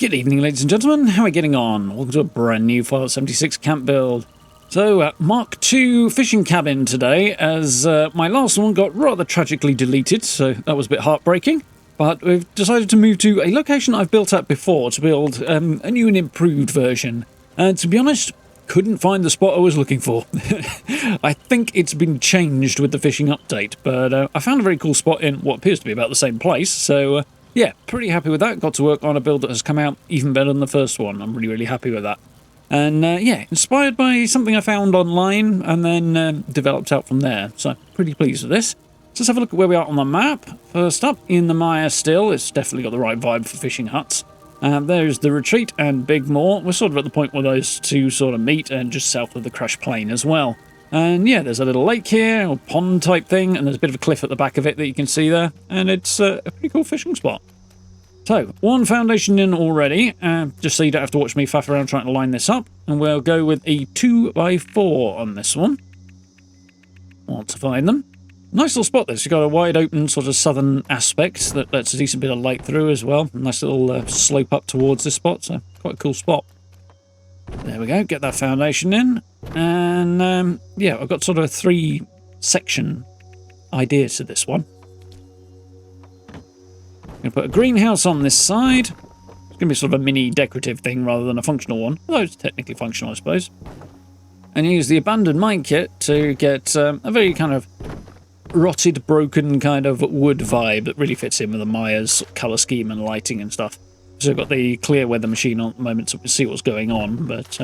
Good evening, ladies and gentlemen. How are we getting on? Welcome to a brand new Fallout 76 camp build. So, Mark II fishing cabin today, as my last one got rather tragically deleted, so that was a bit heartbreaking. But we've decided to move to a location I've built at before to build a new and improved version. And to be honest, couldn't find the spot I was looking for. I think it's been changed with the fishing update, but I found a very cool spot in what appears to be about the same place, so yeah, pretty happy with that. Got to work on a build that has come out even better than the first one. I'm really happy with that. And yeah, inspired by something I found online and then developed out from there. So pretty pleased with this. So let's have a look at where we are on the map. First up, in the mire still. It's definitely got the right vibe for fishing huts. There's the retreat and Big Moor. We're sort of at the point where those two sort of meet, and just south of the Crash Plain as well. And yeah, there's a little lake here, or pond type thing, and there's a bit of a cliff at the back of it that you can see there, and it's a pretty cool fishing spot. So, one foundation in already, just so you don't have to watch me faff around trying to line this up, and we'll go with a 2x4 on this one. Want to find them. Nice little spot this. You've got a wide open sort of southern aspect that lets a decent bit of light through as well. Nice little slope up towards this spot, so quite a cool spot. There we go, get that foundation in. And yeah, I've got sort of a 3-section idea to this one. I'm going to put a greenhouse on this side. It's going to be sort of a mini decorative thing rather than a functional one, although it's technically functional, I suppose. And use the abandoned mine kit to get a very kind of rotted, broken kind of wood vibe that really fits in with the Maya's colour scheme and lighting and stuff. So I've got the clear weather machine on at the moment so we can see what's going on, but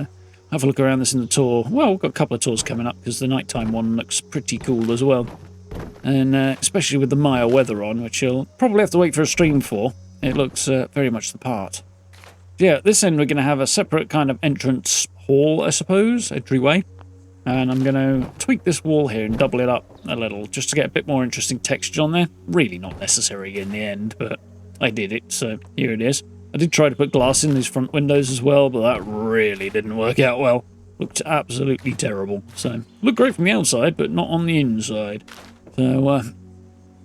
have a look around this in the tour. Well, we've got a couple of tours coming up because the nighttime one looks pretty cool as well. And especially with the Maya weather on, which you'll probably have to wait for a stream for. It looks very much the part. Yeah, at this end we're going to have a separate kind of entrance hall, I suppose, entryway. And I'm going to tweak this wall here and double it up a little, just to get a bit more interesting texture on there. Really not necessary in the end, but I did it, so here it is. I did try to put glass in these front windows as well, but that really didn't work out well. Looked absolutely terrible. So, looked great from the outside, but not on the inside. So,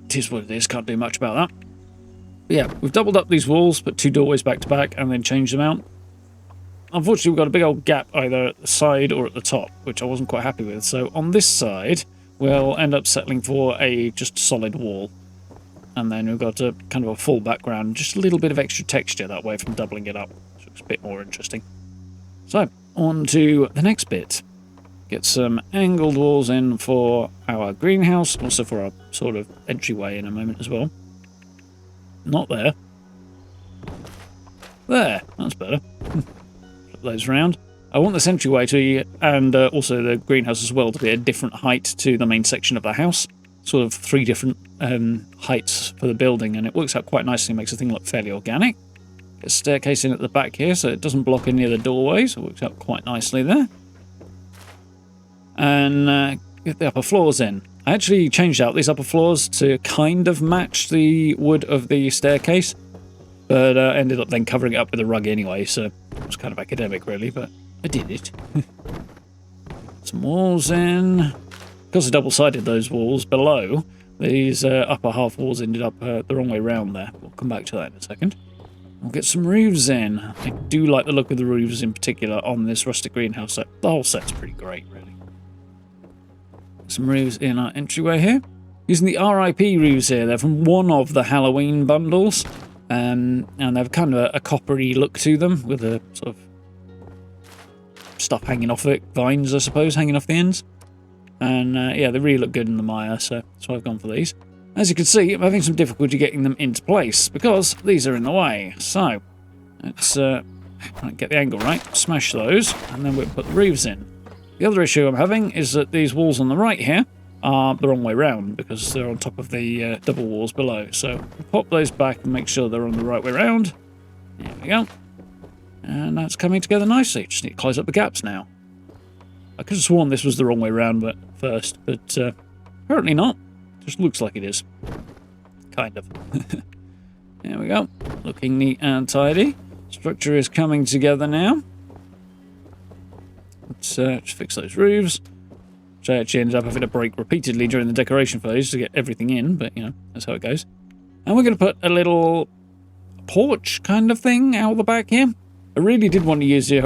it is what it is, can't do much about that. But yeah, we've doubled up these walls, put 2 doorways back to back, and then changed them out. Unfortunately, we've got a big old gap either at the side or at the top, which I wasn't quite happy with. So, on this side, we'll end up settling for a just solid wall. And then we've got a kind of a full background, just a little bit of extra texture that way from doubling it up. So it's a bit more interesting. So, on to the next bit. Get some angled walls in for our greenhouse, also for our sort of entryway in a moment as well. Not there. There, that's better. Flip those around. I want this entryway to be, and also the greenhouse as well, to be a different height to the main section of the house. Sort of 3 different heights for the building, and it works out quite nicely, makes the thing look fairly organic. Get a staircase in at the back here so it doesn't block any of the doorways. It works out quite nicely there. And get the upper floors in. I actually changed out these upper floors to kind of match the wood of the staircase, but ended up then covering it up with a rug anyway, so it was kind of academic really, but I did it. Some walls in. Because I double-sided those walls below, these upper half walls ended up the wrong way round there. We'll come back to that in a second. We'll get some roofs in. I do like the look of the roofs in particular on this rustic greenhouse set. The whole set's pretty great, really. Some roofs in our entryway here. Using the RIP roofs here. They're from one of the Halloween bundles. And they've kind of a coppery look to them with a sort of stuff hanging off it. Vines, I suppose, hanging off the ends. And yeah, they really look good in the mire, so that's why I've gone for these. As you can see, I'm having some difficulty getting them into place because these are in the way. So, let's get the angle right, smash those, and then we'll put the roofs in. The other issue I'm having is that these walls on the right here are the wrong way round because they're on top of the double walls below. So, we'll pop those back and make sure they're on the right way round. There we go. And that's coming together nicely. Just need to close up the gaps now. I could have sworn this was the wrong way round but apparently not. Just looks like it is. Kind of. There we go. Looking neat and tidy. Structure is coming together now. Let's just fix those roofs. Which I actually ended up having to break repeatedly during the decoration phase to get everything in, but you know, that's how it goes. And we're going to put a little porch kind of thing out the back here. I really did want to use the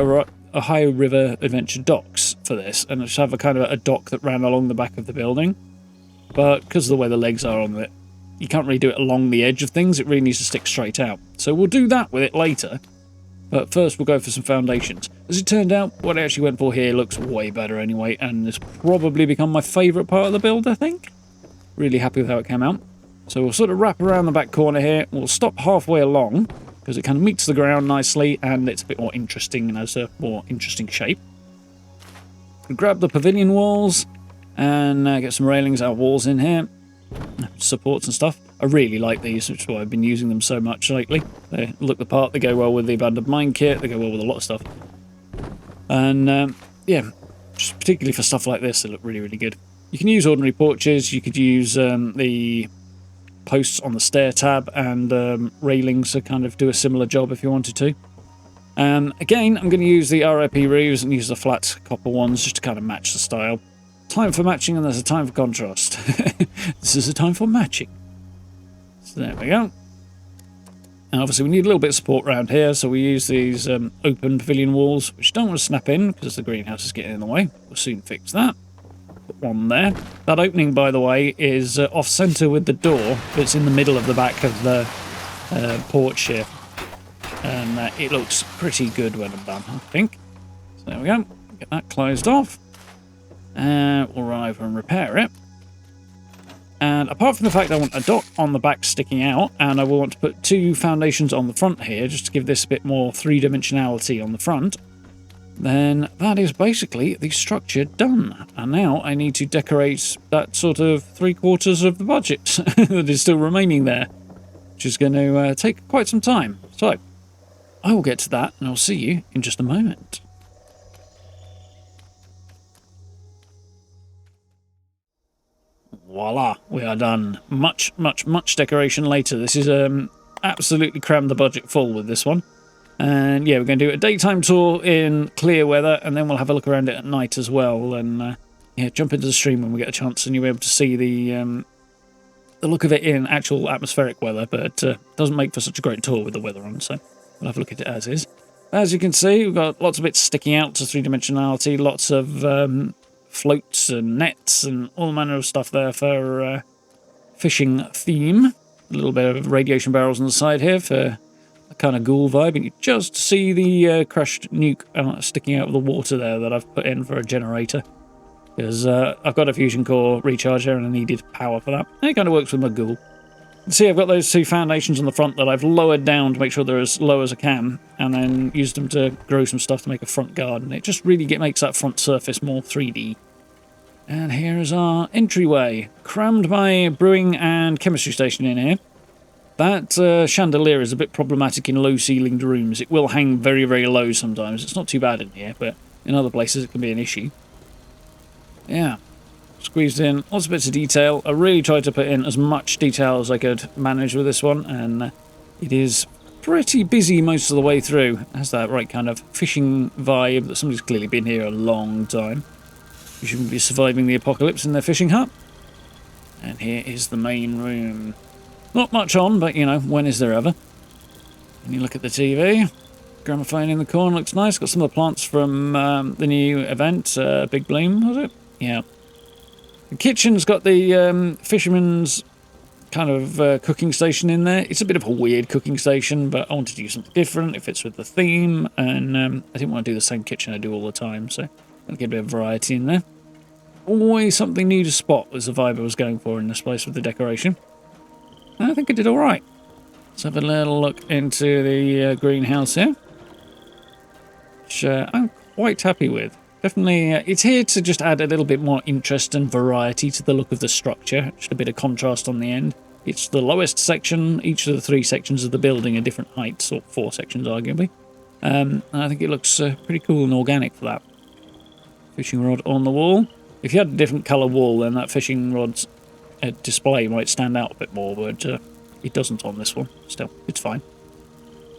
Ohio River Adventure docks for this, and just have a kind of a dock that ran along the back of the building. But because of the way the legs are on it, you can't really do it along the edge of things. It really needs to stick straight out. So we'll do that with it later. But first we'll go for some foundations. As it turned out, what I actually went for here looks way better anyway, and has probably become my favourite part of the build, I think. Really happy with how it came out. So we'll sort of wrap around the back corner here. We'll stop halfway along, because it kind of meets the ground nicely, and it's a bit more interesting and has a more interesting shape. We'll grab the pavilion walls, and get some railings out of walls in here. Supports and stuff. I really like these, which is why I've been using them so much lately. They look the part, they go well with the abandoned mine kit, they go well with a lot of stuff. And yeah, just particularly for stuff like this, they look really, really good. You can use ordinary porches, you could use the posts on the stair tab and railings to kind of do a similar job if you wanted to. Again, I'm going to use the RIP roofs and use the flat copper ones just to kind of match the style. Time for matching and there's a time for contrast. This is a time for matching. So there we go. And obviously we need a little bit of support around here, so we use these open pavilion walls, which don't want to snap in because the greenhouse is getting in the way. We'll soon fix that. Put one there. That opening, by the way, is off-centre with the door, but it's in the middle of the back of the porch here. And it looks pretty good when I'm done, I think. So there we go. Get that closed off. We'll run over and repair it. And apart from the fact I want a dock on the back sticking out, and I will want to put two foundations on the front here, just to give this a bit more three-dimensionality on the front, then that is basically the structure done. And now I need to decorate that sort of 3/4 of the budget that is still remaining there, which is going to take quite some time. So I will get to that, and I'll see you in just a moment. Voila, we are done. Much decoration later. This is absolutely crammed the budget full with this one. And yeah, we're going to do a daytime tour in clear weather, and then we'll have a look around it at night as well. And yeah, jump into the stream when we get a chance, and you'll be able to see the look of it in actual atmospheric weather. But it doesn't make for such a great tour with the weather on, so we'll have a look at it as is. As you can see, we've got lots of bits sticking out to three-dimensionality, lots of floats and nets and all manner of stuff there for fishing theme. A little bit of radiation barrels on the side here for a kind of ghoul vibe, and you just see the crushed nuke sticking out of the water there that I've put in for a generator, because I've got a fusion core recharger and I needed power for that. And it kind of works with my ghoul. See, I've got those two foundations on the front that I've lowered down to make sure they're as low as I can, and then used them to grow some stuff to make a front garden. It just really makes that front surface more 3D. And here is our entryway. Crammed my brewing and chemistry station in here. That chandelier is a bit problematic in low-ceilinged rooms. It will hang very, very low sometimes. It's not too bad in here, but in other places it can be an issue. Yeah. Squeezed in lots of bits of detail. I really tried to put in as much detail as I could manage with this one, and it is pretty busy most of the way through. It has that right kind of fishing vibe that somebody's clearly been here a long time. You shouldn't be surviving the apocalypse in their fishing hut. And here is the main room. Not much on, but you know, when is there ever? And you look at the TV. Gramophone in the corner looks nice. Got some of the plants from the new event, Big Bloom, was it? Yeah. The kitchen's got the Fisherman's kind of cooking station in there. It's a bit of a weird cooking station, but I wanted to do something different. It fits with the theme, and I didn't want to do the same kitchen I do all the time, so I'll get a bit of variety in there. Always something new to spot was the vibe I was going for in this place with the decoration. And I think I did all right. Let's have a little look into the greenhouse here, which I'm quite happy with. Definitely, it's here to just add a little bit more interest and variety to the look of the structure. Just a bit of contrast on the end. It's the lowest section. Each of the 3 sections of the building are different heights, or 4 sections arguably. And I think it looks pretty cool and organic for that. Fishing rod on the wall. If you had a different colour wall, then that fishing rod's display might stand out a bit more, but it doesn't on this one. Still, it's fine.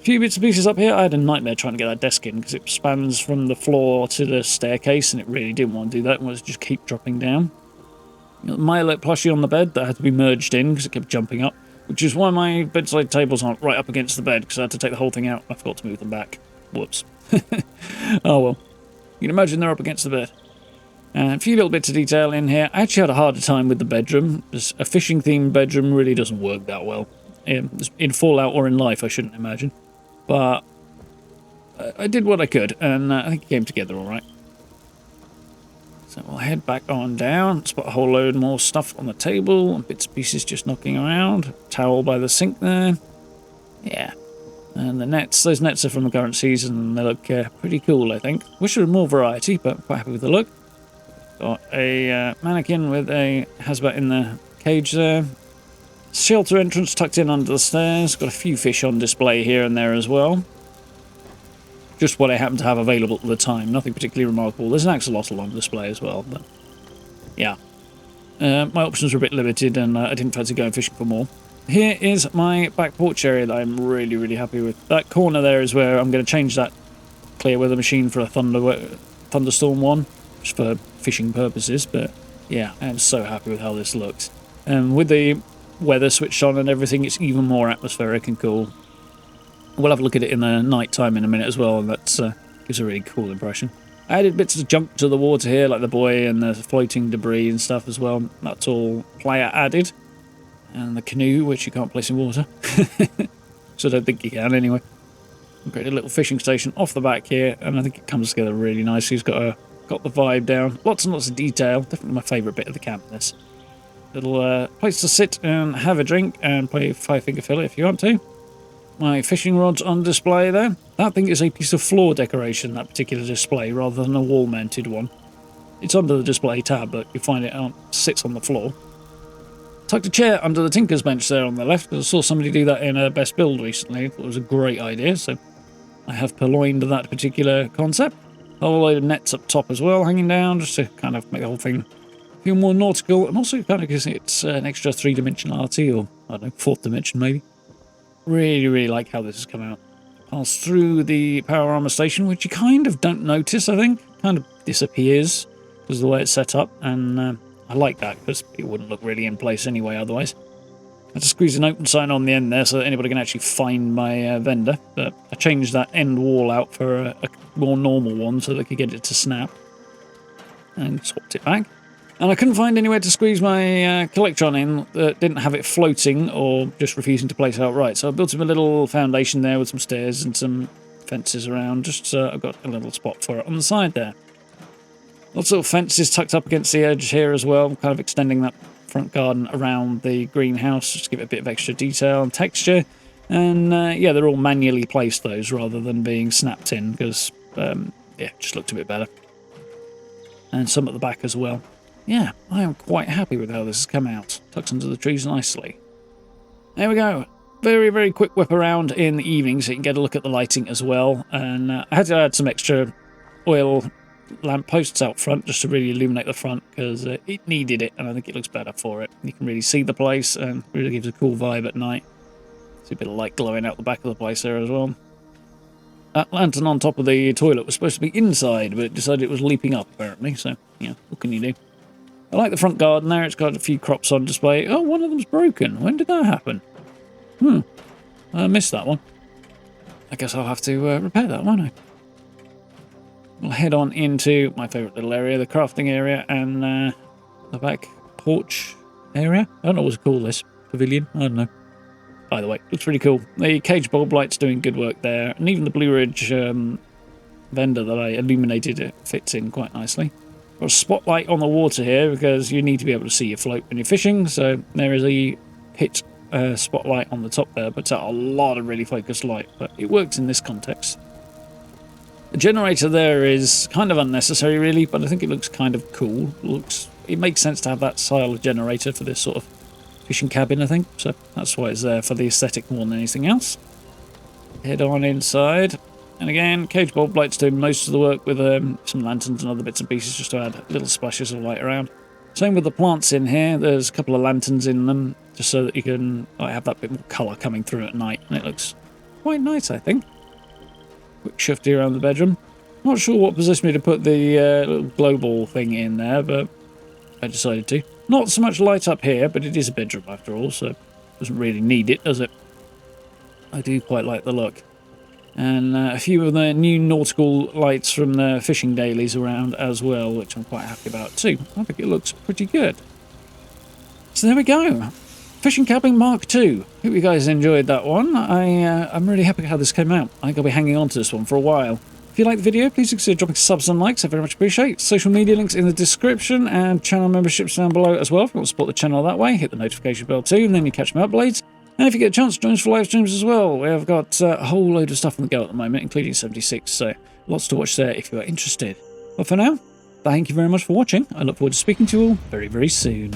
A few bits and pieces up here. I had a nightmare trying to get that desk in because it spans from the floor to the staircase, and it really didn't want to do that. It wanted to just keep dropping down. My Alert plushie on the bed that had to be merged in because it kept jumping up. which is why my bedside tables aren't right up against the bed, because I had to take the whole thing out. I forgot to move them back. Whoops. Oh well. You can imagine they're up against the bed. A few little bits of detail in here. I actually had a harder time with the bedroom. A fishing-themed bedroom really doesn't work that well. In Fallout or in life, I shouldn't imagine. But I did what I could, and I think it came together all right. So we'll head back on down. Spot a whole load more stuff on the table, and bits and pieces just knocking around. Towel by the sink there. Yeah. And the nets, those nets are from the current season, and they look pretty cool, I think. Wish there was more variety, but I'm quite happy with the look. Got a mannequin with a hazmat in the cage there. Shelter entrance tucked in under the stairs. Got a few fish on display here and there as well. Just what I happen to have available at the time. Nothing particularly remarkable. There's an axolotl on display as well, but yeah. My options were a bit limited, and I didn't fancy going fishing for more. Here is my back porch area that I'm really, really happy with. That corner there is where I'm going to change that clear weather machine for a thunderstorm one, just for fishing purposes. But yeah, I'm so happy with how this looks. With the weather switched on and everything, it's even more atmospheric and cool. We'll have a look at it in the night time in a minute as well, and that gives a really cool impression. I added bits of junk to the water here, like the buoy and the floating debris and stuff as well. That's all player added. And the canoe, which you can't place in water. So I don't think you can anyway. Create a little fishing station off the back here, and I think it comes together really nicely. It's got the vibe down. Lots and lots of detail. Definitely my favourite bit of the camp, this. Little place to sit and have a drink and play Five Finger Fillet if you want to. My fishing rod's on display there. That thing is a piece of floor decoration, that particular display, rather than a wall-mounted one. It's under the display tab, but you find it sits on the floor. Tucked a chair under the Tinker's bench there on the left, because I saw somebody do that in a Best Build recently. I thought it was a great idea, so I have purloined that particular concept. A whole load of nets up top as well, hanging down, just to kind of make the whole thing feel more nautical, and also kind of gives it an extra three-dimensionality, or, I don't know, fourth dimension maybe. Really, really like how this has come out. Pass through the power armor station, which you kind of don't notice, I think. Kind of disappears because of the way it's set up, and I like that because it wouldn't look really in place anyway otherwise. I had to squeeze an open sign on the end there so that anybody can actually find my vendor, but I changed that end wall out for a more normal one so they could get it to snap, and swapped it back. And I couldn't find anywhere to squeeze my Collectron in that didn't have it floating or just refusing to place outright. So I built him a little foundation there with some stairs and some fences around. Just so I've got a little spot for it on the side there. Lots of fences tucked up against the edge here as well, kind of extending that front garden around the greenhouse, just to give it a bit of extra detail and texture. And yeah, they're all manually placed, those, rather than being snapped in, because yeah, it just looked a bit better. And some at the back as well. Yeah, I am quite happy with how this has come out. Tucks into the trees nicely. There we go. Very, very quick whip around in the evening so you can get a look at the lighting as well. And I had to add some extra oil lamp posts out front just to really illuminate the front because it needed it, and I think it looks better for it. You can really see the place and really gives a cool vibe at night. See a bit of light glowing out the back of the place there as well. That lantern on top of the toilet was supposed to be inside, but it decided it was leaping up apparently, so yeah, what can you do? I like the front garden there. It's got a few crops on display. Oh, one of them's broken. When did that happen? I missed that one. I guess I'll have to repair that, won't I? We'll head on into my favourite little area, the crafting area, and the back porch area. I don't know what to call this. Pavilion? I don't know. By the way, looks really cool. The cage bulb light's doing good work there, and even the Blue Ridge vendor that I illuminated it fits in quite nicely. Got a spotlight on the water here because you need to be able to see your float when you're fishing, so there is a pit spotlight on the top there, but a lot of really focused light, but it works in this context. The generator there is kind of unnecessary really, but I think it looks kind of cool. It makes sense to have that style of generator for this sort of fishing cabin, I think, so that's why it's there, for the aesthetic more than anything else. Head on inside. And again, cage bulb light's doing most of the work with some lanterns and other bits and pieces just to add little splashes of light around. Same with the plants in here. There's a couple of lanterns in them just so that you can have that bit more colour coming through at night. And it looks quite nice, I think. Quick shifty around the bedroom. Not sure what possessed me to put the little glow ball thing in there, but I decided to. Not so much light up here, but it is a bedroom after all, so Doesn't really need it, does it? I do quite like the look. And a few of the new nautical lights from the fishing dailies around as well, which I'm quite happy about too. I think it looks pretty good. So there we go. Fishing Cabin Mark II. Hope you guys enjoyed that one. I'm really happy how this came out. I think I'll be hanging on to this one for a while. If you like the video, please consider dropping subs and likes. I very much appreciate it. Social media links in the description and channel memberships down below as well. If you want to support the channel that way, hit the notification bell too, and then you catch my uploads. And if you get a chance, join us for live streams as well. We have got a whole load of stuff on the go at the moment, including 76, so lots to watch there if you are interested. But for now, thank you very much for watching. I look forward to speaking to you all very, very soon.